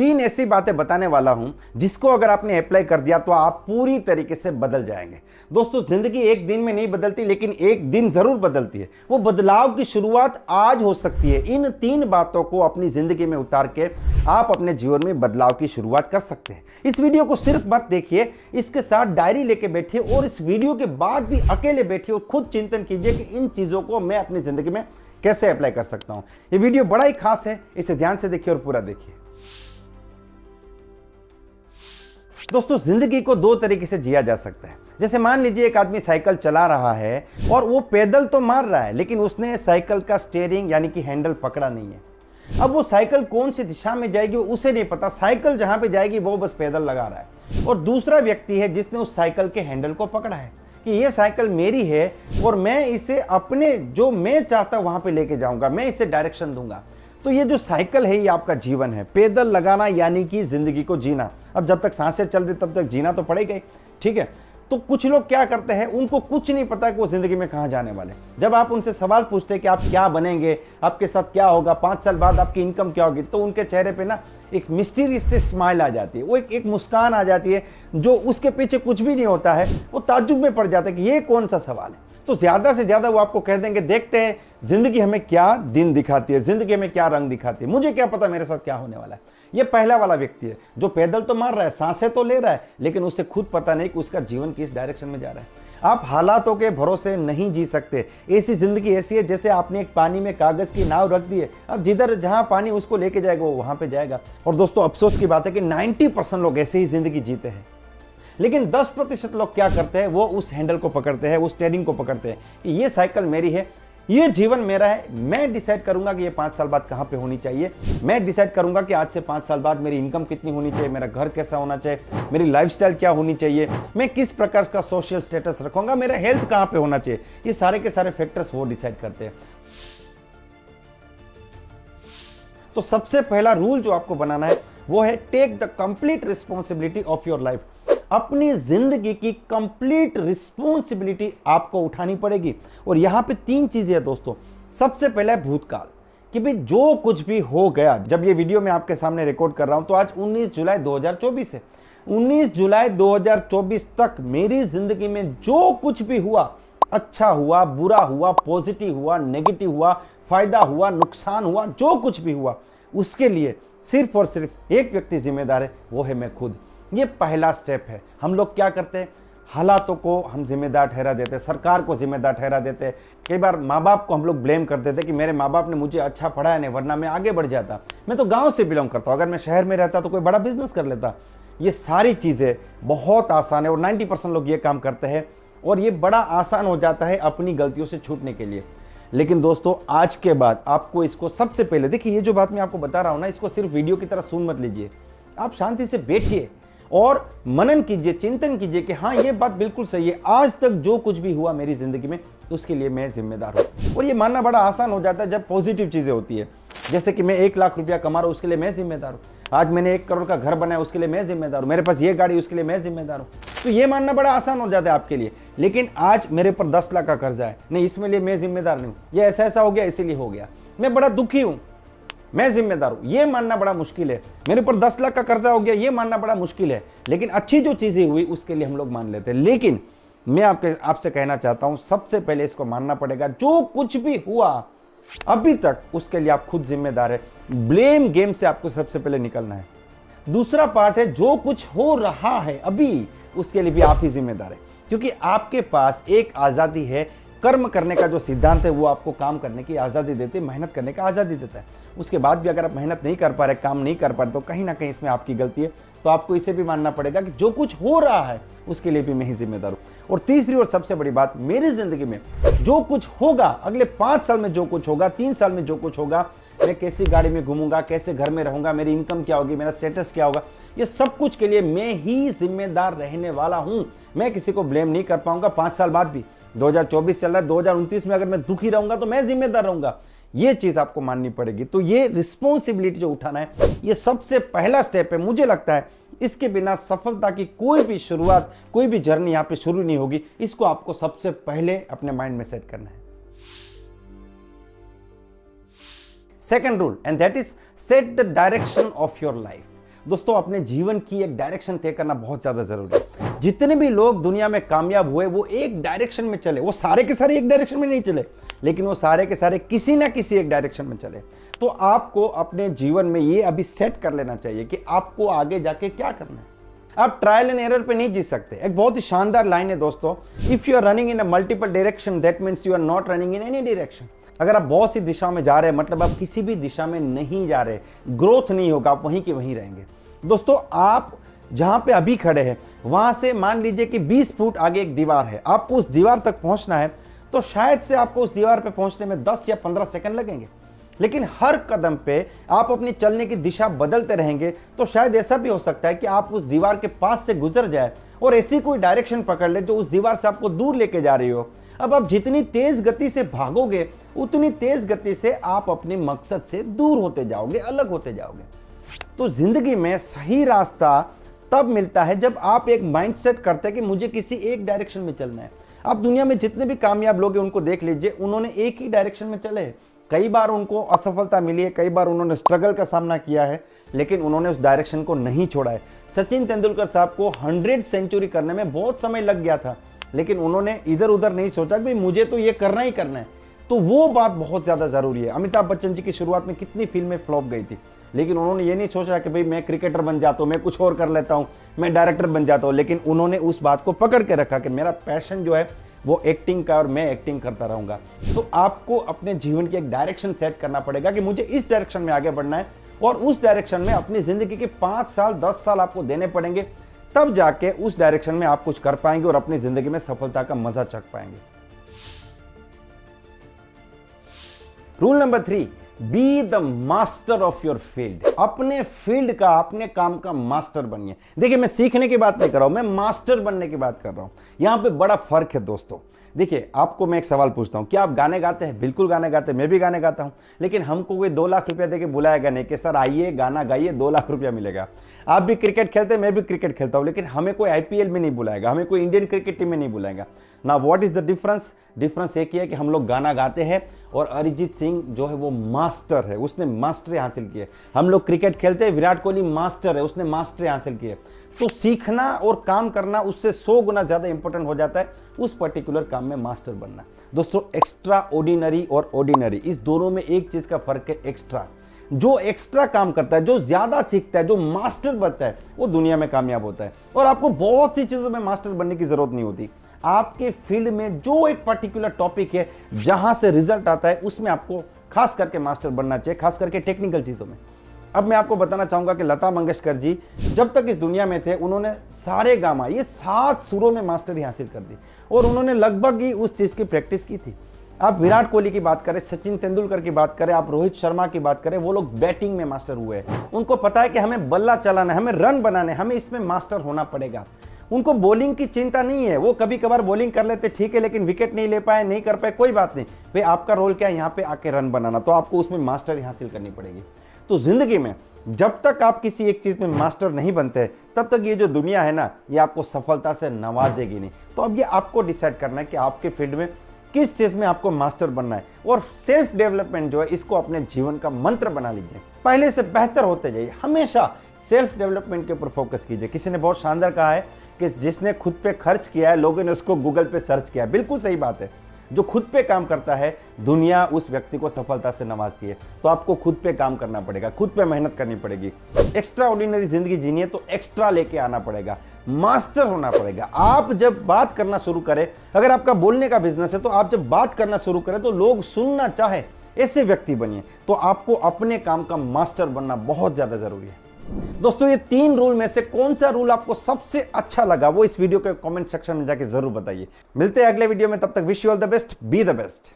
3 ऐसी बातें बताने वाला हूं जिसको अगर आपने अप्लाई कर दिया तो आप पूरी तरीके से बदल जाएंगे। दोस्तों, जिंदगी एक दिन में नहीं बदलती, लेकिन एक दिन जरूर बदलती है। वो बदलाव की शुरुआत आज हो सकती है। इन 3 बातों को अपनी जिंदगी में उतार के आप अपने जीवन में बदलाव की शुरुआत कर सकते हैं। इस वीडियो को सिर्फ मत देखिए, इसके साथ डायरी लेके बैठिए और इस वीडियो के बाद भी अकेले बैठिए और खुद चिंतन कीजिए कि इन चीजों को मैं अपनी जिंदगी में कैसे अप्लाई कर सकता हूं। ये वीडियो बड़ा ही खास है, इसे ध्यान से देखिए और पूरा देखिए। दोस्तों, जिंदगी को 2 तरीके से जिया जा सकता है। जैसे मान लीजिए एक आदमी साइकिल चला रहा है और वो पैदल तो मार रहा है, लेकिन उसने साइकिल का स्टीयरिंग यानी कि हैंडल पकड़ा नहीं है। अब वो साइकिल कौन सी दिशा में जाएगी वो उसे नहीं पता, साइकिल जहां पे जाएगी वो बस पैदल लगा रहा है। और दूसरा व्यक्ति है जिसने उस साइकिल के हैंडल को पकड़ा है कि ये साइकिल मेरी है और मैं इसे अपने जो मैं चाहता हूं वहां पे लेके जाऊंगा, मैं इसे डायरेक्शन दूंगा। तो ये जो साइकिल है ये आपका जीवन है। पैदल लगाना यानी कि जिंदगी को जीना। अब जब तक सांसें चल रही तब तक जीना तो पड़ेगा ही, ठीक है। तो कुछ लोग क्या करते हैं, उनको कुछ नहीं पता कि वो जिंदगी में कहां जाने वाले। जब आप उनसे सवाल पूछते हैं कि आप क्या बनेंगे, आपके साथ क्या होगा, 5 साल बाद आपकी इनकम क्या होगी, तो उनके चेहरे पे ना एक मिस्टीरियस से स्माइल आ जाती है, वो एक मुस्कान आ जाती है जो उसके पीछे कुछ भी नहीं होता है। वो ताज्जुब में पड़ जाता है कि ये कौन सा सवाल है। तो ज्यादा से ज्यादा वो आपको कह देंगे, देखते हैं जिंदगी हमें क्या दिन दिखाती है, जिंदगी में क्या रंग दिखाती है, मुझे क्या पता मेरे साथ क्या होने वाला है। ये पहला वाला व्यक्ति है जो पैदल तो मार रहा है, सांसें तो ले रहा है, लेकिन उसे खुद पता नहीं कि उसका जीवन किस डायरेक्शन में जा रहा है। आप हालातों के भरोसे नहीं जी सकते। ऐसी जिंदगी ऐसी है जैसे आपने एक पानी में कागज की नाव रख दी है, अब जिधर जहां पानी उसको लेके जाएगा वो वहां पे जाएगा। और दोस्तों, अफसोस की बात है कि 90% लोग ऐसे ही जिंदगी जीते हैं, लेकिन 10% लोग क्या करते हैं, वो उस हैंडल को पकड़ते हैं, उस स्टीयरिंग को पकड़ते हैं कि ये साइकिल मेरी है, ये जीवन मेरा है, मैं डिसाइड करूंगा कि ये 5 साल बाद कहां पे होनी चाहिए, मैं डिसाइड करूंगा कि आज से 5 साल बाद मेरी इनकम कितनी होनी चाहिए, मेरा घर कैसा होना चाहिए, मेरी लाइफस्टाइल क्या होनी चाहिए, मैं किस प्रकार का सोशल स्टेटस रखूंगा, मेरा हेल्थ कहां पे होना चाहिए। ये सारे के सारे फैक्टर्स वो डिसाइड करते हैं। तो सबसे पहला रूल जो आपको बनाना है वो है take the complete responsibility of your life. अपनी जिंदगी की कंप्लीट रिस्पॉन्सिबिलिटी आपको उठानी पड़ेगी। और यहां पे 3 चीजें हैं दोस्तों। सबसे पहले भूतकाल, कि भाई जो कुछ भी हो गया। जब ये वीडियो मैं आपके सामने रिकॉर्ड कर रहा हूं तो आज 19 जुलाई 2024 है। 19 जुलाई 2024 तक मेरी जिंदगी में जो कुछ भी हुआ, अच्छा हुआ, बुरा हुआ, पॉजिटिव हुआ, नेगेटिव हुआ, फायदा हुआ, नुकसान हुआ, जो कुछ भी हुआ, उसके लिए सिर्फ और सिर्फ एक व्यक्ति जिम्मेदार है, वो है मैं खुद। ये पहला स्टेप है। हम लोग क्या करते हैं, हालातों को हम जिम्मेदार ठहरा देते हैं, सरकार को जिम्मेदार ठहरा देते हैं। कई बार माँ बाप को हम लोग ब्लेम कर देते हैं कि मेरे माँ बाप ने मुझे अच्छा पढ़ाया नहीं, वरना मैं आगे बढ़ जाता। मैं तो गांव से बिलोंग करता हूँ, अगर मैं शहर में रहता तो कोई बड़ा बिजनेस कर लेता। ये सारी चीज़ें बहुत आसान है और 90% लोग ये काम करते हैं और ये बड़ा आसान हो जाता है अपनी गलतियों से छूटने के लिए। लेकिन दोस्तों, आज के बाद आपको इसको सबसे पहले देखिए, ये जो बात मैं आपको बता रहा हूँ ना, इसको सिर्फ वीडियो की तरह सुन मत लीजिए। आप शांति से बैठिए और मनन कीजिए, चिंतन कीजिए कि हाँ, ये बात बिल्कुल सही है। आज तक जो कुछ भी हुआ मेरी जिंदगी में उसके लिए मैं जिम्मेदार हूँ। और ये मानना बड़ा आसान हो जाता है जब पॉजिटिव चीजें होती है। जैसे कि मैं 1 लाख रुपया कमा रहा हूँ, उसके लिए मैं जिम्मेदार हूँ। आज मैंने 1 करोड़ का घर बनाया, उसके लिए मैं जिम्मेदार हूँ। मेरे पास ये गाड़ी, उसके लिए मैं जिम्मेदार हूँ। तो ये मानना बड़ा आसान हो जाता है आपके लिए। लेकिन आज मेरे पर 10 लाख का कर्जा है, नहीं, इसमें लिए मैं जिम्मेदार नहीं हूँ, ये ऐसा हो गया इसीलिए हो गया, मैं बड़ा दुखी हूँ, मैं जिम्मेदार हूं, ये मानना बड़ा मुश्किल है। मेरे ऊपर 10 लाख का कर्जा हो गया, ये मानना बड़ा मुश्किल है। लेकिन अच्छी जो चीजें हुई उसके लिए हम लोग मान लेते हैं। लेकिन मैं आपसे कहना चाहता हूं, सबसे पहले इसको मानना पड़ेगा, जो कुछ भी हुआ अभी तक उसके लिए आप खुद जिम्मेदार है। ब्लेम गेम से आपको सबसे पहले निकलना है। दूसरा पार्ट है, जो कुछ हो रहा है अभी उसके लिए भी आप ही जिम्मेदार है, क्योंकि आपके पास एक आजादी है। कर्म करने का जो सिद्धांत है वो आपको काम करने की आज़ादी देते, मेहनत करने का आज़ादी देता है। उसके बाद भी अगर आप मेहनत नहीं कर पा रहे, काम नहीं कर पा रहे, तो कहीं ना कहीं इसमें आपकी गलती है। तो आपको इसे भी मानना पड़ेगा कि जो कुछ हो रहा है उसके लिए भी मैं ही जिम्मेदार हूँ। और तीसरी और सबसे बड़ी बात, मेरी जिंदगी में जो कुछ होगा, अगले 5 साल में जो कुछ होगा, 3 साल में जो कुछ होगा, मैं कैसी गाड़ी में घूमूंगा, कैसे घर में रहूंगा, मेरी इनकम क्या होगी, मेरा स्टेटस क्या होगा, ये सब कुछ के लिए मैं ही जिम्मेदार रहने वाला हूं। मैं किसी को ब्लेम नहीं कर पाऊंगा। 5 साल बाद भी 2024 चल रहा है, 2029 में अगर मैं दुखी रहूंगा तो मैं जिम्मेदार रहूंगा। ये चीज आपको माननी पड़ेगी। तो ये रिस्पॉन्सिबिलिटी जो उठाना है, ये सबसे पहला स्टेप है। मुझे लगता है इसके बिना सफलता की कोई भी शुरुआत, कोई भी जर्नी यहां पे शुरू नहीं होगी। इसको आपको सबसे पहले अपने माइंड में सेट करना है। Second rule, and that is set the direction of your life. दोस्तों अपने जीवन की एक डायरेक्शन तय करना बहुत ज्यादा जरूरी है। जितने भी लोग दुनिया में कामयाब हुए वो एक डायरेक्शन में चले, वो सारे के सारे एक डायरेक्शन में नहीं चले, लेकिन वो सारे के सारे किसी ना किसी एक डायरेक्शन में चले। तो आपको अपने जीवन में ये अभी सेट कर लेना चाहिए कि आपको आगे जाके क्या करना है। आप ट्रायल एंड एरर पे नहीं जीत सकते। एक बहुत ही शानदार लाइन है दोस्तों, if you are running in a multiple direction that means you are not running in any direction. अगर आप बहुत सी दिशा में जा रहे हैं मतलब आप किसी भी दिशा में नहीं जा रहे, ग्रोथ नहीं होगा, आप वहीं के वहीं रहेंगे। दोस्तों आप जहां पे अभी खड़े हैं वहां से मान लीजिए कि 20 फुट आगे एक दीवार है, आपको उस दीवार तक पहुंचना है, तो शायद से आपको उस दीवार पे पहुंचने में 10 या 15 सेकंड लगेंगे। लेकिन हर कदम पे आप अपनी चलने की दिशा बदलते रहेंगे तो शायद ऐसा भी हो सकता है कि आप उस दीवार के पास से गुजर जाए और ऐसी कोई डायरेक्शन पकड़ ले जो उस दीवार से आपको दूर लेके जा रही हो। अब आप जितनी तेज गति से भागोगे उतनी तेज गति से आप अपने मकसद से दूर होते जाओगे, अलग होते जाओगे। तो जिंदगी में सही रास्ता तब मिलता है जब आप एक माइंडसेट करते हैं कि मुझे किसी एक डायरेक्शन में चलना है। आप दुनिया में जितने भी कामयाब लोग हैं उनको देख लीजिए, उन्होंने एक ही डायरेक्शन में चले। कई बार उनको असफलता मिली है, कई बार उन्होंने स्ट्रगल का सामना किया है, लेकिन उन्होंने उस डायरेक्शन को नहीं छोड़ा है। सचिन तेंदुलकर साहब को 100 सेंचुरी करने में बहुत समय लग गया था, लेकिन उन्होंने इधर उधर नहीं सोचा कि मुझे तो ये करना ही करना है। तो वो बात बहुत ज्यादा जरूरी है। अमिताभ बच्चन जी की शुरुआत में कितनी फिल्में फ्लॉप गई थी, लेकिन उन्होंने ये नहीं सोचा कि भाई मैं क्रिकेटर बन जाता हूँ, मैं कुछ और कर लेता हूँ, मैं डायरेक्टर बन जाता हूँ, लेकिन उन्होंने उस बात को पकड़ के रखा कि मेरा पैशन जो है वो एक्टिंग का और मैं एक्टिंग करता रहूंगा। तो आपको अपने जीवन की एक डायरेक्शन सेट करना पड़ेगा कि मुझे इस डायरेक्शन में आगे बढ़ना है, और उस डायरेक्शन में अपनी जिंदगी के 5 साल 10 साल आपको देने पड़ेंगे, तब जाके उस डायरेक्शन में आप कुछ कर पाएंगे और अपनी जिंदगी में सफलता का मजा चख पाएंगे। Rule number 3, be the master of your field. अपने फील्ड का, अपने काम का मास्टर बनिए। देखिए मैं सीखने की बात नहीं कर रहा हूं, मैं मास्टर बनने की बात कर रहा हूं। यहां पे बड़ा फर्क है दोस्तों। देखिए आपको मैं एक सवाल पूछता हूं, क्या आप गाने गाते हैं? बिल्कुल गाने गाते हैं, मैं भी गाने गाता हूं, लेकिन हमको कोई 2 लाख रुपया देके बुलाएगा नहीं कि सर आइए गाना गाइए 2 लाख रुपया मिलेगा। आप भी क्रिकेट खेलते हैं, मैं भी क्रिकेट खेलता हूं, लेकिन हमें कोई IPL में नहीं बुलाएगा, हमें कोई इंडियन क्रिकेट टीम में नहीं बुलाएगा ना। What is the difference? Difference एक ही है कि हम लोग गाना गाते हैं और अरिजीत सिंह जो है वो मास्टर है, उसने मास्टरी हासिल की है। हम लोग क्रिकेट खेलते हैं, विराट कोहली मास्टर है, उसने मास्टरी हासिल की है। तो सीखना और काम करना उससे 100 गुना ज्यादा इंपॉर्टेंट हो जाता है उस पर्टिकुलर काम में मास्टर बनना। दोस्तों एक्स्ट्रा ऑर्डिनरी और ऑर्डिनरी, इस दोनों में एक चीज का फर्क है, एक्स्ट्रा। जो एक्स्ट्रा काम करता है, जो ज्यादा सीखता है, जो मास्टर बनता है, वो दुनिया में कामयाब होता है। और आपको बहुत सी चीजों में मास्टर बनने की जरूरत नहीं होती। आपके फील्ड में जो एक पर्टिकुलर टॉपिक है, जहां से रिजल्ट आता है, उसमें आपको खास करके मास्टर बनना चाहिए, खास करके टेक्निकल चीजों में। अब मैं आपको बताना चाहूंगा कि लता मंगेशकर जी जब तक इस दुनिया में थे उन्होंने सारे गामा, ये 7 सुरों में मास्टरी हासिल कर दी और उन्होंने लगभग ही उस चीज की प्रैक्टिस की थी। आप विराट कोहली की बात करें, सचिन तेंदुलकर की बात करें, आप रोहित शर्मा की बात करें, वो लोग बैटिंग में मास्टर हुए हैं। उनको पता है कि हमें बल्ला चलाना है, हमें रन बनाने, हमें इसमें मास्टर होना पड़ेगा। उनको बॉलिंग की चिंता नहीं है, वो कभी कभार बॉलिंग कर लेते ठीक है, लेकिन विकेट नहीं ले पाए, नहीं कर पाए, कोई बात नहीं भाई, आपका रोल क्या है, यहाँ पे आके रन बनाना, तो आपको उसमें मास्टरी हासिल करनी पड़ेगी। तो जिंदगी में जब तक आप किसी एक चीज में मास्टर नहीं बनते तब तक ये जो दुनिया है ना, ये आपको सफलता से नवाजेगी नहीं। तो अब ये आपको डिसाइड करना है कि आपके फील्ड में किस चीज में आपको मास्टर बनना है, और सेल्फ डेवलपमेंट जो है इसको अपने जीवन का मंत्र बना लीजिए। पहले से बेहतर होते जाइए, हमेशा सेल्फ डेवलपमेंट के ऊपर फोकस कीजिए। किसी ने बहुत शानदार कहा है कि जिसने खुद पे खर्च किया है लोगों ने उसको गूगल पे सर्च किया। बिल्कुल सही बात है, जो खुद पे काम करता है दुनिया उस व्यक्ति को सफलता से नवाजती है। तो आपको खुद पे काम करना पड़ेगा, खुद पे मेहनत करनी पड़ेगी। एक्स्ट्रा ऑर्डिनरी जिंदगी जीनी है तो एक्स्ट्रा लेके आना पड़ेगा, मास्टर होना पड़ेगा। आप जब बात करना शुरू करें, अगर आपका बोलने का बिजनेस है तो आप जब बात करना शुरू करें तो लोग सुनना चाहे, ऐसे व्यक्ति बनिए। तो आपको अपने काम का मास्टर बनना बहुत ज्यादा जरूरी है। दोस्तों ये 3 रूल में से कौन सा रूल आपको सबसे अच्छा लगा वो इस वीडियो के कमेंट सेक्शन में जाके जरूर बताइए। मिलते हैं अगले वीडियो में, तब तक wish you all the best, be the best.